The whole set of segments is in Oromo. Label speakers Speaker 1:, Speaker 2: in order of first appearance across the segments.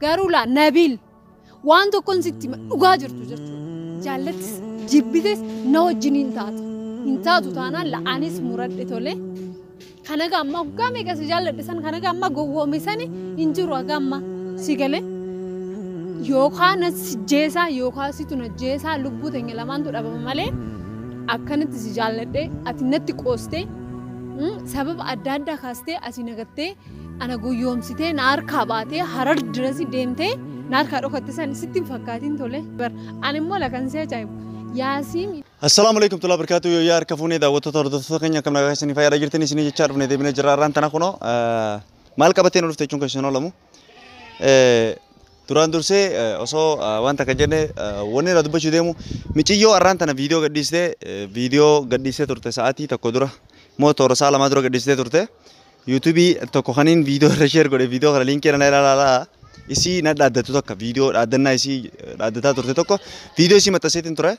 Speaker 1: Garula Nabil waan tokkon sitti dhugaa jirtu jechuudha. Jaallatis jibbites na wajjin hin taatu taanaan la'aanis muradhe tole. Kanaga amma hoggaa meeqa si jaalladhe san kanaga amma gowwoome sani hin jiru haga amma si galee. Yookaan si jeesaa yookaan si tuna jeesaa lubbuu teenya lamaantu dhabama malee akkanatti si jaalladhe ati natti qoostee sababa adda addaa kaastee asii nagattee ana guyyoomsitee na harkaa baatee harar dirasi deemtee na harkaa dhokatte san sitti fakkaatiin tole. Ani immoo lakan si ajaa'ibu Yaasiin.
Speaker 2: Assalamu alaikum tula barakatuh ya arkafuni daawwattoota hordoftoota keenya kam nagaa isin fayyadaa jirtanii isin jechaa dhufne deebine jirra irraan tana kuno maal qabateen dhufte jechuun kan isin oolamu duraan dursee osoo wanta kan jenne wanni irra dubbachuu deemu michiyyoo irraan tana viidiyoo gadhiistee turte sa'aatii tokko dura moo toora sa'a lamaa dura gadhiistee turte YouTube tokko kaniin viidiyoo irra share godhe viidiyoo kana linkii irra ilaalaa isii na dhaaddatu tokko viidiyoo dhaaddannaa isii dhaaddataa turte tokko viidiyoo isii maxxanseetiin ture.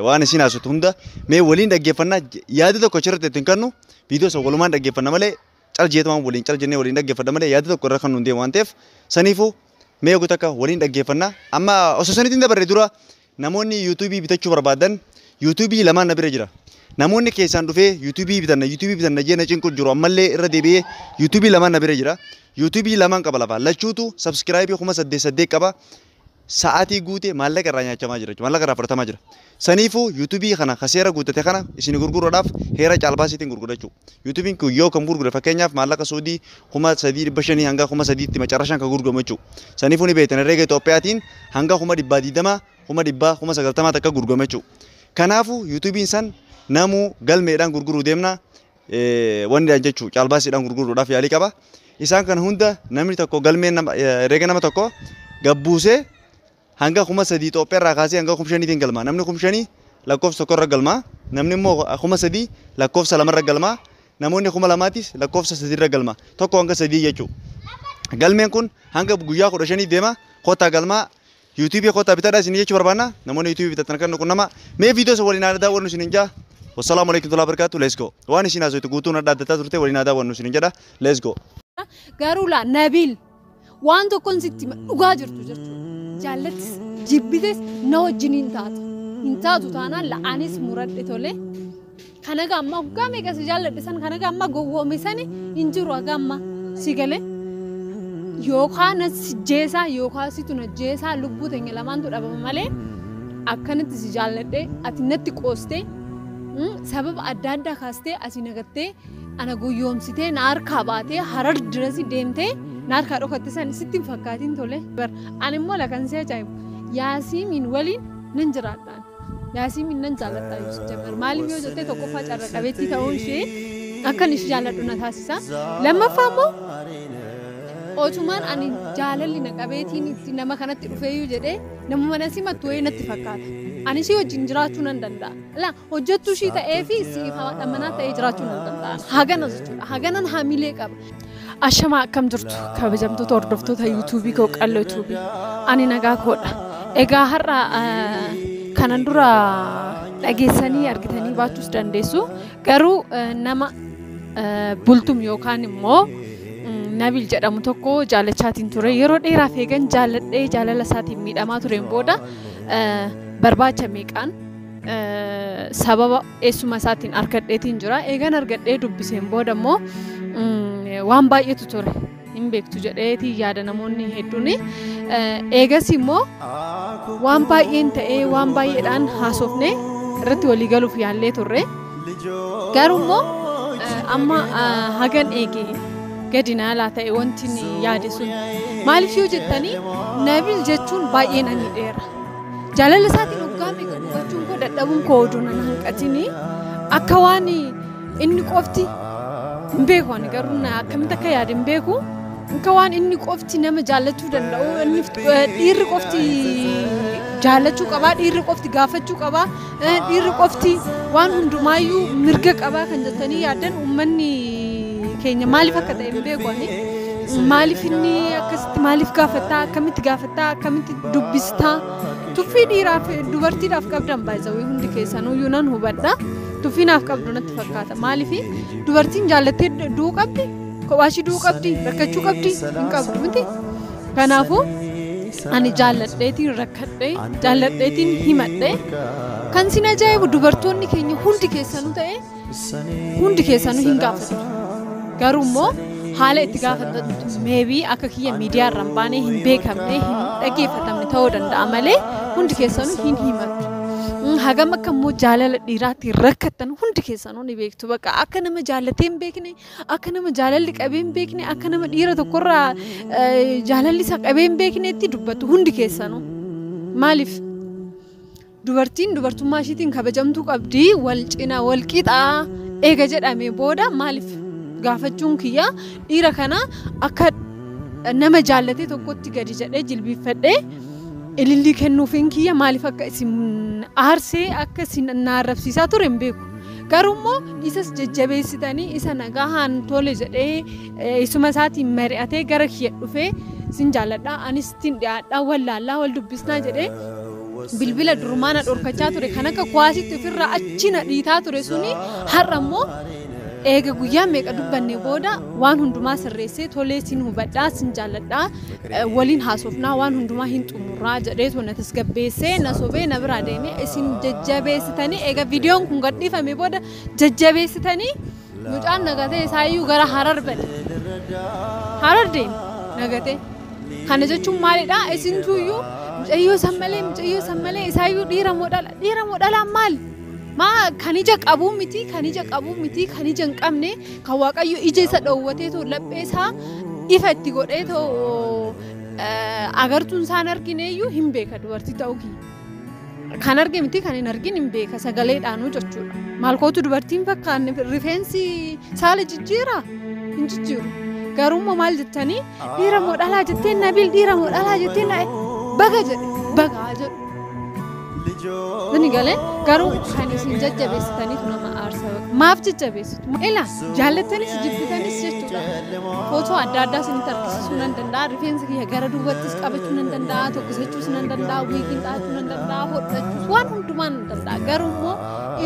Speaker 2: Waan isin haasoftu hunda mee waliin dhaggeeffannaa yaada tokko achirratti ittiin kennu viidiyoo isa walumaan dhaggeeffanna malee caljeetumaan waliin caljennee waliin dhaggeeffanna malee yaada tokko irra kan nu deemu waan ta'eef saniifuu mee guutuu akka waliin dhaggeeffannaa amma osoo saniitiin dabarre dura namoonni YouTube bitachuu barbaadan YouTube lamaan na bira jira. Namoonni keessaan dhufee YouTube bitanna jeena cinqu jiru ammallee irra deebi'ee YouTube lamaan na bira jira. YouTube lamaan qaba lafa lachuutu subscribe 8 qaba. Sa'aatii guute maallaqa irraa nyaachamaa jira maallaqa irraa fudhatamaa jira. Saniifuu YouTube kana kaseera guutate kana isin gurguruudhaaf heera caalbaasiitiin gurgurachuu. YouTube kun yoo kan gurgure fakkeenyaaf maallaqa Saudii 3,500 hanga 3,000 macarrashaan kan gurguramu jechuudha. Saniifuu ni beektan herreega Itoophiyaatiin hanga 120 190 takka gurguramu jechuudha. Kanaafuu YouTube san namuu galmeedhaan gurguruu deemna wanni jechuudha caalbaasiidhaan gurguruudhaaf yaalii qaba. Isaan kana hunda namni tokko galmeen herreega nama tokko gabbuusee hanga 3,000 Itoophiyaa irraa kaasee hanga 5,000 galmaa namni 5,000 lakkoofsa tokko irra galmaa namni immoo 3,000 lakkoofsa 2 irra galmaa namoonni 2,000 lakkoofsa 3 irra galmaa tokko hanga 3 jechuudha. Galmeen kun hanga guyyaa 15 deema kootaa galmaa YouTube kootaa bitaadhaa isin jechuu barbaanna namoonni YouTube bitatan kan kun nama mee viidiyoo isa waliin aadaa daawwannu isin jaa. Wassalamu alaikum tula barakatuh let's go. Waan isin haasoftu guutuun adda addaa turte waliin aadaa daawwannu isin jedha let's go.
Speaker 1: Garula Nabil waan tokkon sitti dhugaa jirtu jechuudha. Jaallatis jibbites na wajjin hin taatu taanaan la'aanis muradhe tole. Kanaga amma hoggaa meeqa si jaalladhe san kanaga amma gowwoome sani hin jiru haga amma si galee. Yookaan si jeesaa yookaan si tuna jeesaa lubbuu teenya lamaantu dhabama malee akkanatti si jaalladhe ati natti qoostee sababa adda addaa kaastee asii nagattee ana guyyoomsitee na harkaa baatee harar dirasi deemtee na harkaa dhokatte san sitti fakkaatiin tole. Ani immoo lakan si ajaa'ibu Yaasiin waliin nan jiraadhaan Yaasiin nan jaalladhaa yoo jabbar maaliif yoo jettee tokkoffaa carra qabeettii ta'uun ishee akkan ishee jaalladhu na taasisa. Lammaffaa immoo otumaan ani jaalalli na qabeetiin itti nama kanatti dhufeeyyuu jedhee namuma na simattu wayii natti fakkaata. Ani si wajjin jiraachuu nan danda'a. La hojjettuu ishii ta'ee fi siif haadhamanaa ta'ee jiraachuu nan danda'a. Hagana jechuudha. Haganan haamilee qaba. Ashama akkam jirtu kabajamtoota hordoftoota YouTube koo qalloo YouTube. Ani nagaa koodha. Egaa har'a kanan dura dhageessanii argitanii baachuus dandeessu. Garuu nama bultum yookaan immoo Nabil jedhamu tokko jaalachaatiin ture. Yeroo dheeraaf eegan jaalladhee jaalala isaatiin miidhamaa tureen booda barbaacha meeqaan sababa eessuma isaatiin argadheetiin jira. Eegan argadhee dubbiseen booda immoo waan baay'eetu ture. Hin beektu jedheetii yaada namoonni hedduun. Eegas immoo waan baay'een ta'ee waan baay'eedhaan haasofne irratti walii galuuf yaallee turre. Garuu immoo amma hagan eegee gadinaa laa ta'e wanti yaade sun maaliif yoo jettanii Nabil jechuun baay'ee na miidheera. Jaalala isaatiin hoggaa meeqa dhugachuun koo dadhabuun koo oduu nan hanqatini akka waan inni qofti hin beeku ani garuu akkamitti akka yaade hin beeku akka waan inni qofti nama jaallachuu danda'u inni dhiirri qofti jaallachuu qabaa dhiirri qofti gaafachuu qabaa dhiirri qofti waan hundumaayyuu mirga qabaa kan jettanii yaadan uummanni keenya maaliif akka ta'e hin beeku ani. Maaliif inni akkasitti maaliif gaafataa akkamitti gaafataa akkamitti dubbistaa tuffii dhiiraaf dubartiidhaaf qabdan baay'ee hundi keessanuu nan hubadha tuffiinaaf qabdu natti fakkaata maaliif dubartiin jaallattee du'uu qabdi kophaashii du'uu qabdi rakkachuu qabdi hin qabdu miti Kanaafuu ani jaalladheetiin rakkadhee jaalladheetiin himadhee kan sin ajaa'ibu dubartoonni keenya hundi keessanuu ta'e hundi keessanuu hin gaafatu. Garuu immoo haala itti gaafatatu maybe akka kiyya miidiyaa irraan baanee hin beekamne hin dhaggeeffatamne ta'uu danda'a malee hundi keessanuu hin himatu. Hagam akka immoo jaalala dhiiraatti rakkatan hundi keessanuu ni beektu. Bakka akka nama jaallatee hin beekne, akka nama jaalalli qabee hin beekne, akka nama dhiira tokkorraa jaalalli isa qabee hin beekneetti dubbatu hundi keessanuu. Maaliif? Dubartiin dubartummaa ishiitiin kabajamtuu qabdi, wal cina wal qixaa eega jedhamee booda maaliif gaafachuun kiyya dhiira kana akka nama jaallatee tokkotti gadi jedhee jilbiifadhee ilillii kennuufiin kiyya maaliif akka isin aarsee akka isin naarrabsiisaa ture hin beeku. Garuu immoo isas jajjabeessitanii isa nagahaan tole jedhee isuma isaatiin mari'atee gara kiyya dhufee sin jaalladhaa anis ittiin dhiyaadhaa wallaallaa wal dubbisnaa jedhee bilbila durmaana dhorkachaa ture kan akka kuwaasitti ofirraa achi na dhiitaa ture suni har'a immoo eega guyyaa meeqa dubbanne booda waan hundumaa sirreessee tolee sin hubadhaa sin jaalladhaa waliin haasofnaa waan hundumaa hin xumurraa jedhee tona tasgabbeessee na sobee na biraa deemee isin jajjabeessitanii eega viidiyoon kun gadhiifame booda jajjabeessitanii mucaan nagatee isaayyuu gara Harar bade. Harar deeme nagatee. Kana jechuun maalidhaa isintuyyuu mucayyoo sammalee isaayyuu dhiira modhala maali? Kan ija qabuu miti kan ija hin qabne kan waaqayyo ija isa dhoowwatee too laphee isaa ifa itti godhee too agartuun isaan argineeyyuu hin beeka dubartii ta'uu kiyya. Kan arge miti kan hin argin hin beeka sagaleedhaanuu jechuudha. Maal kootu dubartiin fakkaanne rifeensi saala jijjiira hin jijjiiru. Garuu maal jettanii dhiira modhalaa jetteen Nabil dhiira modhalaa jetteen baga jedhe bagaa jedhu. Bini galee garuu kan isin jajjabeessitaniif nama aarsa maaf jajjabeessitu? Ilaa jaallattanis jibbitanis jechuudha. Footoo adda addaa isinitti argisiisuu nan danda'a. Rifeensa kiyya gara duubattis qabachuu nan danda'a. Tokkisachuus nan danda'a. Wiigiin dhaachuu nan danda'a. Hodhachuus waan hundumaa nan danda'a. Garuu immoo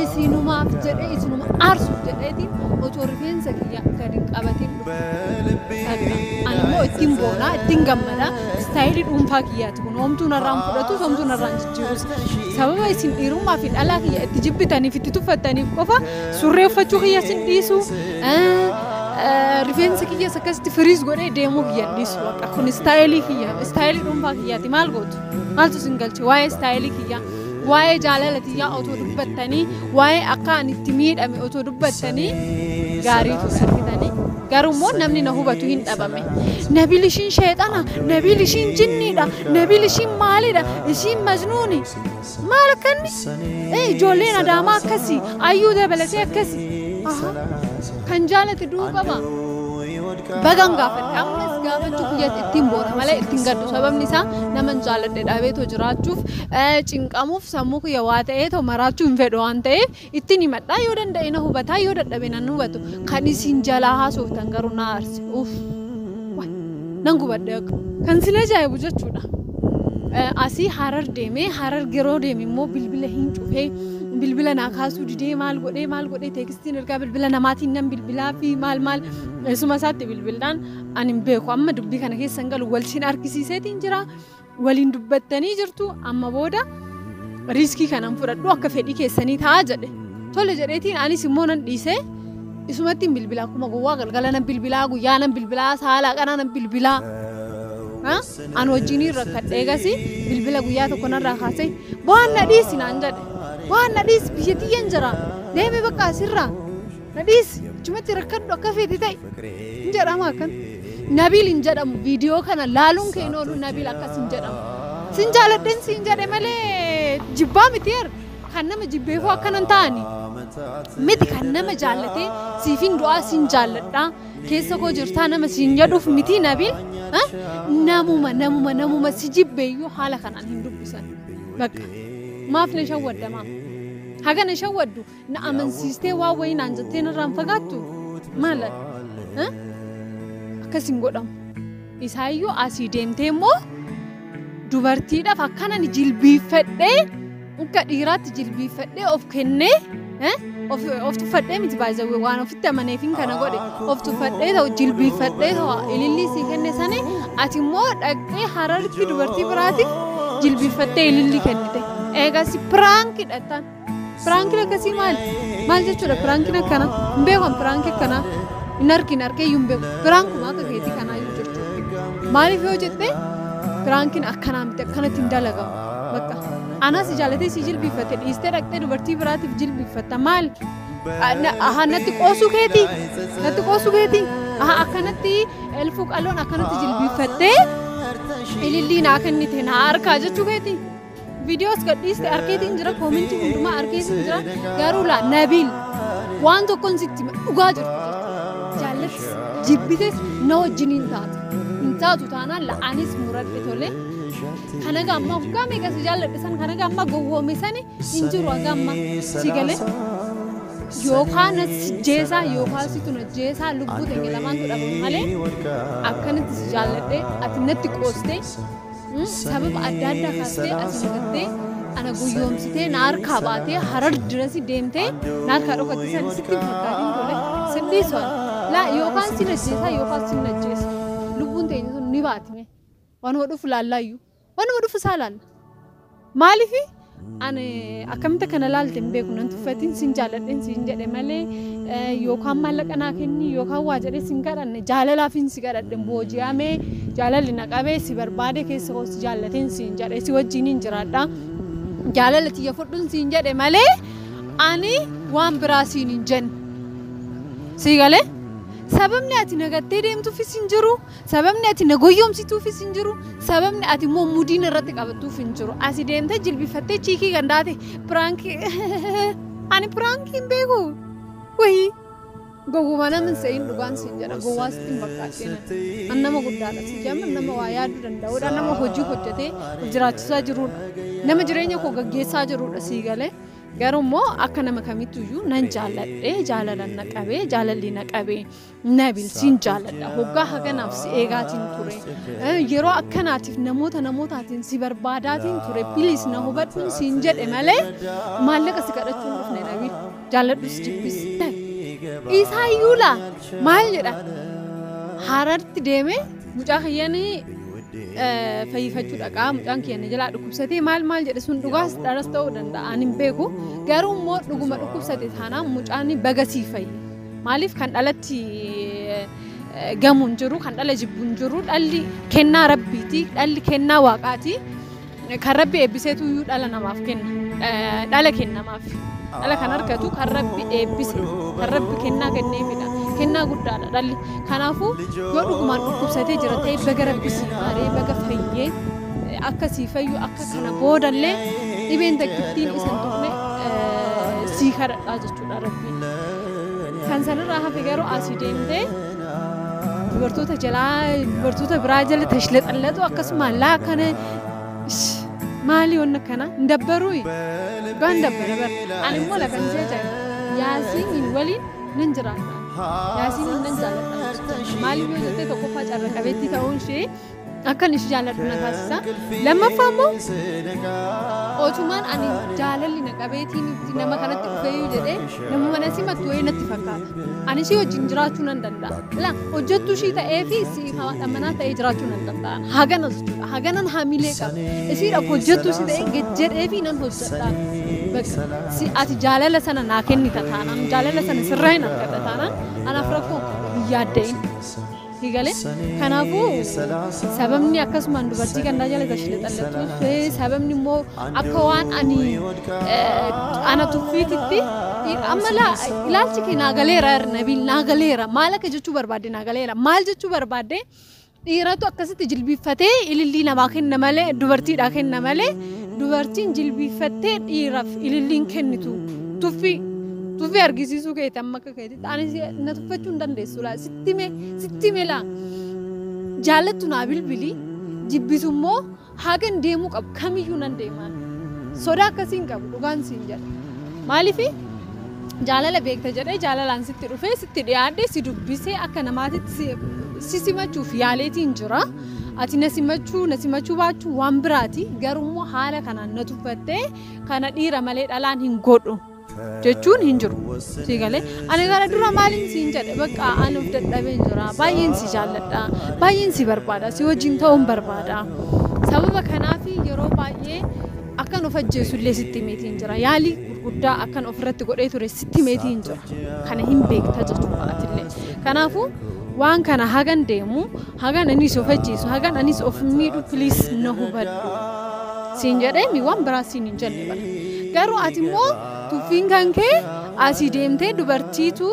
Speaker 1: isinumaaf jedhee isinuma aarsuuf jedheetiin otoo rifeensa kiyya gadi qabatiin ani immoo ittiin boonaa ittiin gammadaa istaayilii dhuunfaa kiyyaati kun homtuu narraan fudhatus homtuu narraan jijjiirus sababa isin dhiirummaa fi dhalaa kiyya itti jibbitaniif itti tuffattaniif qofa surree uffachuu kiyya sin dhiisu rifeensa kiyyas akkasitti firiis godhee deemuu kiyya dhiisu bakka kun istaayilii kiyya istaayilii dhuunfaa kiyyaati maal gootu maaltu sin galche waa'ee istaayilii kiyya waa'ee jaalalatiyaa otoo dubbattanii waa'ee akka ani itti miidhame otoo dubbattanii gaariitu argitanii garuu immoo namni na hubatu hin dhabame Nabil ishiin sheexana Nabil ishiin jinniidha Nabil ishiin maalidha ishiin majnuuni maal akkanni ijoolleen adaamaa akkasii ayyuu dabalatee akkasii kan jaalate duuqama bagan gaafadhe ammas gaafachuu kiyyatti ittiin boona malee ittiin gaddu sababni isaa naman jaalladhe dhaabeetoo jiraachuuf cinqamuuf sammuu kiyya waa ta'eetoo maraachuu hin fedhu waan ta'eef ittiin himadhaa yoo danda'e na hubataa yoo dadhabe nan hubatu kan isin jalaa haasoftan garuu na aarse nan gubadhe kan sin ajaa'ibu jechuudha. Asii Harar deemee Harar yeroo deeme immoo bilbila hin cufee bilbila naa kaasuu didee maal godhee teekstiin ergaa bilbila namaatiin nan bilbilaa fi maal isuma isaatti bilbilaan ani hin beeku amma dubbii kana keessa hin galu wal sin argisiiseetiin jira waliin dubbattanii jirtu amma booda riiskii kanan fudhadhu akka fedhii keessanii ta'a jedhe tole jedheetiin anis immoo nan dhiisee isumattiin bilbilaa akkuma gowwaa galgala nan bilbilaa guyyaa nan bilbilaa saalaa qanaa nan bilbilaa. An wajjin rakkadhee gasi bilbila guyyaa tokko narraa kaasee waan na dhiisi naan jedhe waan na dhiisi biyya xiyyan jira deeme bakka asirraa na dhiisi achumatti rakkadhu akka feeti ta'e hin jedhama akkan Nabil hin jedhamu viidiyoo kana laaluun kee hin oolu Nabil akkas hin jedhamu sin jaaladhen sin jedhe malee jibbaa miti kan nama jibbeefuu akkanan ta'ani miti kan nama jaallatee siifin du'aa sin jaalladhaa keessa koo jirtaa nama sin jedhuuf miti Nabil namuma si jibbeeyyuu haala kanaan hin dubbisan bakka maaf na shawwaddamaa haga na shawwaddu na amansiistee waa wayii naan jettee narraan fagaattu maala akkas hin godhamu isaayyuu asii deemtee immoo dubartiidhaaf akkanan jilbiifadhee akka dhiiraatti jilbiifadhee of kennee of tuffadhee miti baay'ee waan ofitti amaneefin kana godhe of tuffadhee ta'u jilbiifadhee ta'u ilillii sii kenne sane ati immoo dhaqxee Hararitti dubartii biraatiif jilbiifattee ilillii kennite. Eegas piraanki dhattan. Piraankiin akkasii maal jechuudha piraankiin akkana hin beekan piraanki akkana hin argee iyyuu hin beeku piraankuma akka keetii kanaa iyyuu jechuudha. Maaliif yoo jettee piraankiin akkanaa miti akkanatti hin dalagamu bakka anas jaalatee si jilbiifatte dhiistee dhaqxee dubartii biraatiif jilbiifatta maal natti qoosuu keetii akkanatti elfuu qaloon akkanatti jilbiifattee ilillii naa kennite naa harkaa jechuu keetii. Videos gadhiiste arkeetiin jira koomentii hundumaa arkeetiin jira garuu laa Nabil waan tokkoon sitti dhugaa jirtu jaallattis jibbites na wajjiniin taatu taanaan la'anis muradhe tole kanaga amma hoggaa meeqa si jaalladhe san kanaga amma gowwoome sani hin jiru haga amma si galee yookaan jeesaa yookaan situ na jeesaa lubbuu teenya lamaantu dhabamu malee akkanatti si jaalladhe ati natti qoostee sababa adda addaa kaastee asii gattee ana guyyoomsitee na harkaa baatee Harar dirasi deemtee na harkaa dhokatti san sitti fakkaatiin tole sirriisoo laa yookaan si najjeesaa yookaan si najjeesa lubbuun teenya sun ni baatime waan hodhuuf laallaayyuu waan hodhuuf isaa laalla maaliifi ani akkamitti kana laalte hin beeku nan tuffatiin sin jaalladheen siin jedhe malee yookaan maallaqa naa kenni yookaan waa jedhee sin kadhanne jaalalaafin si kadhadhen booji'amee jaalalli na qabee si barbaade keessa koo si jaallateen siin jedhe si wajjiniin jiraadha jaalala tiyya fudhuun siin jedhe malee ani waan biraa siin hin jenne si galee sababni ati nagattee deemtuufis hin jiru sababni ati nagoyyoomsituufis hin jiru sababni ati immoo mudiin irratti qabattuuf hin jiru asi deemtee jilbifattee chiikii gandaate piraanki ani piraanki hin beeku wayii gowwuma namin se'in dhugaan siin jedha gowwaa sitti hin bakkaatteen an nama guddaadha si jamma nama waa yaaduu danda'uudha nama hojii hojjetee jiraachisaa jiruudha nama jireenya koo gaggeessaa jiruudha sii galee garuu immoo akka nama kamittuyyuu nan jaalladhee jaalalan na qabee jaalalli na qabee Nabil siin jaalladha hoggaa haganaaf si eegaatiin ture yeroo akkanaatiif namootaatiin si barbaadaatiin ture bilis na hubadhuun siin jedhe malee maallaqa si kadhachuun dhufne Nabil jaalladhus jibbis isaayyuu laa maal jedha Hararitti deemee mucaa kiyyaanii fayyifachuu dhaqaa mucaan kiyyanne jalaa dhukkubsatee maal jedhe sun dhugaas dharas ta'uu danda'a ani hin beeku garuu immoo dhuguma dhukkubsate taanaan mucaan bagasii fayyi maaliif kan dhalatti gamuun jiru kan dhala jibbuun jiru dhalli kennaa rabbiiti dhalli kennaa waaqaati kan rabbi eebbiseetu iyyuu dhala namaaf kenna dhala kennamaaf dhala kan argatu kan rabbi eebbise kan rabbi kennaa kenneefidha kennaa guddaadha dhalli kanaafuu yoo dhugumaan dhukkubsatee jira ta'e baga rabbi si maaree baga fayyee akka si fayyu akka kana boodallee dhibeen takkittiin isan tuqne sii kadhadhaa jechuudha rabbiin kan sanirraa hafe garuu asii deemtee dubartoota biraa jala tashlaxallatu akkasuma laa kana maali wanna kana ndabbaruu gaan dabbara bar ani immoo lakan jecha yaasiin waliin nan jiraata yaasiin nan jaalladha maali yoo jettee tokkoffaa carra qabeetti ta'uun ishee akkan ishi jaalladhu na taasisa lammaffaa immoo otumaan ani jaalalli na qabeetiin nama kanatti dhufeeyyuu jedhee nama mana simattu wayii natti fakkaata ani ishee wajjin jiraachuu nan danda'a hojjettuu ishii ta'ee fi haadha manaa ta'ee jiraachuu nan danda'a haganas jechuudha haganan haamilee qaba isiidhaaf hojjettuu ishii ta'ee gajjedhee fi nan hojjedhaa ati jaalala sana naa kennita taanaan jaalala sana sirraa hin argadha taanaan anaaf rakkoo yaadda'in higale kanaafuu sababni akkasumaan dubartii kan jala tashlaxallatu sababni immoo akka waan ana tuffiititti amma ilaalchi kee naagaleera Nabil naagaleera maal akka jechuu barbaadde naagaleera maal jechuu barbaadde dhiiratu akkasitti jilbiiffatee ilillii namaa kenna malee dubartiidhaa kenna malee dubartiin jilbiiffattee dhiiraaf ililliin kennitu tuffii argisiisuu keeti amma akka keetitti ani na tuffachuu hin dandeessu laa sitti mela jaallattu naa bilbilii jibbisu immoo hagan deemuu qabu kamiyyuu nan deemaan sodaa akkasiin qabu dhugaan siin jedha maaliifi jaalala beekta jedhee jaalalaan sitti dhufee sitti dhiyaadhee si dubbisee akka namaatitti si simachuuf yaaleetiin jira ati na simachuu baachuu waan biraati garuu immoo haala kanaan na tuffattee kana dhiira malee dhalaan hin godhu jechuun hin jiru si galee ani gara dura maalin siin jedhe bakka ani of dadhabee jira baay'een si jaalladha baay'een si barbaada si wajjin ta'uun barbaada sababa kanaaf yeroo baay'ee akkan of ajjeesu illee sitti meetiin jira yaali guddaa akkan of irratti godhee ture sitti meetiin jira kana hin beekta jechuudha atillee kanaafu waan kana hagan deemu hagan anis of ajjeesu hagan anis of miidhu please na hubadhu siin jedhee mi waan biraa siin hin jenne bala garuu ati immoo tuffiin kan kee asii deemtee dubartiitu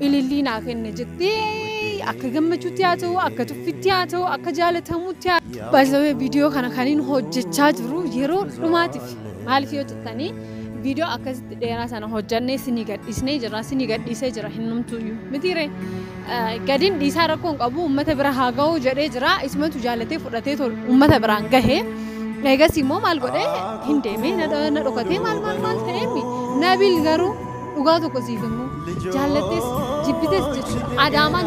Speaker 1: ililliinaa kenne jettee akka gammachuutti haa ta'u akka tuffitti haa ta'u akka jaalatamuutti haa ta'u baay'ee viidiyoo kana kaniin hojjechaa jiru yeroo dhumaatiif maaliif yoo jettanii viidiyoo akkasitti dheeraa sana hojjannee sinii gadhiisee jira hinnumtuyyuu mitiire gadiin dhiisaa rakkoon qabu uummata bira haa ga'u jedhee jira isumatu jaalatee fudhatee uummata biraan gahee eegas immoo maal godhee hin deemee na dhokatee maal ta'eemi Nabil garuu dhugaa tokko siif immoo jaallatees jibbites jechuudha adaamaa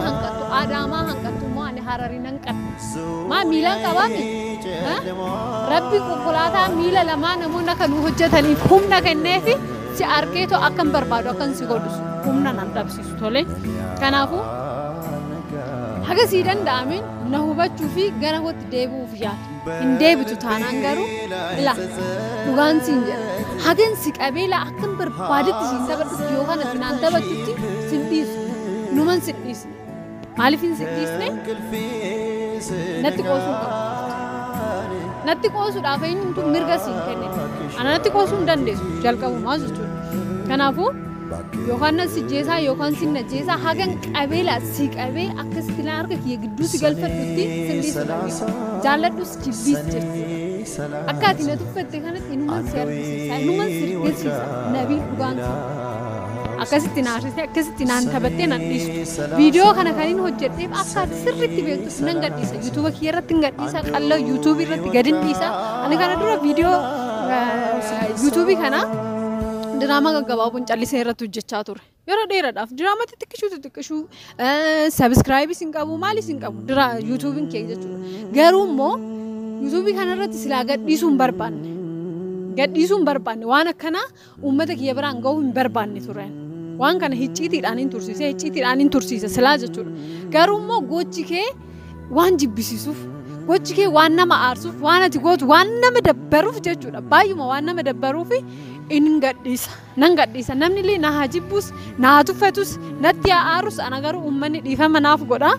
Speaker 1: hanqattu immoo ani Harariin hanqadhu maa miilaan qabaame rabbi konkolaataa miila lamaa namoonni akka nu hojjetaniif humna kenneefi si arkeetoo akkan barbaadu akkan si godhu humna nan dhabsiisu tole kanaafuu haga sii danda'ameen na hubachuu fi gara kootti deebi'uuf yaadu hin deebitu taanaan garuu ila dhugaan siin jedha hagan si qabeela akkan barbaadetti siin taphadhu yookaan ati naan taphattutti sin dhiisu numan sin dhiisne maaliif hin sin dhiisne natti qoosuu qabu natti qoosuudhaaf eenyutu mirga siin kenne ana natti qoosuu hin dandeessu jalqabumaa jechuudha kanaafuu yookaan na sijjeesaa yookaan sin najjeesaa hagan qabeela si qabee akkasitti laan arga kiyya gidduu si galfadhutti sin dhiisu jaalladhus jibbiis jechuudha akka ati na tuffatte kanatti inuman si argisiisa inuman si rigeessiisa Nabil dhugaan akkasitti naarsisee akkasitti naan taphattee nan dhiistu viidiyoo kana kaniin hojjedheef akka ati sirriitti beektu nan gadhiisa yuutuuba kiyya irratti hin gadhiisa qalloo yuutuubii irratti gadin dhiisa ani kana dura viidiyoo yuutuubii kana ድራማ ገባቡን ጨልሰን ረቱ ጀቻቱር የረዴረዳፍ ድራማ ትጥቅሹ ሰብስክራይብ ሲንቀቡ ማሊ ሲንቀቡ ድራ ዩቲዩብን ከይዘቹ ገሩሞ ዩቲዩብ ከነረት ስላገዲሱን በርባን ዋና ከና ኡመተክ የብራን ገውን በርባን ቱራን ዋን ከነ ሂጪቲ ዳኒን ቱርሲሰ ስላጀቹ ገሩሞ ጎቺኬ ዋን ጅብሲሱፍ ጎቺኬ ዋና ማአርሱፍ ዋና ትጎት ዋና መደበሩፍ ጀቹ ባዩማ ዋና መደበሩፍ nangadisa namni li na hajibus na tufetus natti aarus anagaru ummani dhifama naaf godha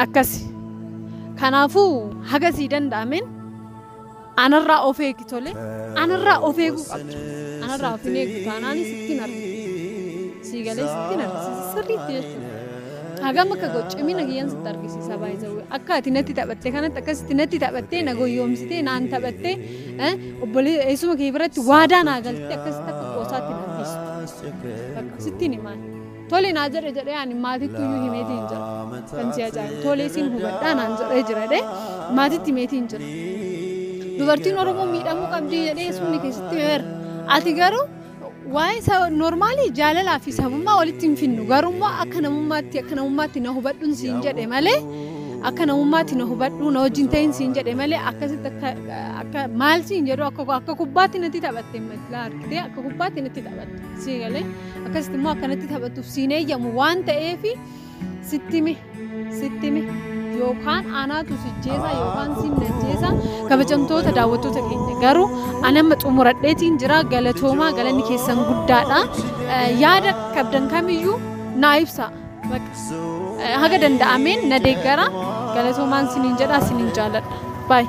Speaker 1: akkasi kanaafu haga si danda'amen anarra ofeeki tole anarra ofeeku qabdu anarra ofeeku taanani sittin argi sigale sittin argi sirriitti jechuudha hagam akka goccimina kiyyan sitti argisiisa baay'ee akka ati natti taphattee kanatti akkasitti natti taphattee na goyyoomsitee naan taphattee obbolee eesuma kee biratti waadaa naa galtee akkasitti akka qoosaatti na dhiistu bakka sitti ni maal tole naa jedhe ani maatitti iyyuu himeetiin jira kan si ajaa'ibu tolee siin hubadhaa naan jedhee jira dhe maatitti himeetiin jira dubartiin Oromoo miidhamuu qabdi jedhee sumni keessatti meera ati garuu waa'ee normaalii jaalalaa fi sabummaa walitti hin finnu garummaa akka namummaatti na hubadhuun siin jedhe malee akka namummaatti na hubadhuu na wajjin ta'in siin jedhe malee akkasitti akka maal siin jedhu akka kubbaatti natti taphatte matlaa argitee akka kubbaatti natti taphatte sii galee akkasitti immoo akka natti taphattuuf siin eeyyamu waan ta'eefi sittime yookaan anaatu sijjeesa yookaan sin najjeesa kabajamtoota daawwattoota keenya garuu ani amma xumuradheetiin jira galatoomaa galanni keessan guddaadha yaada qabdan kamiyyuu naa ibsa haga danda'ameen na deeggara galatoomaan siniin jedha siniin jaalladha bye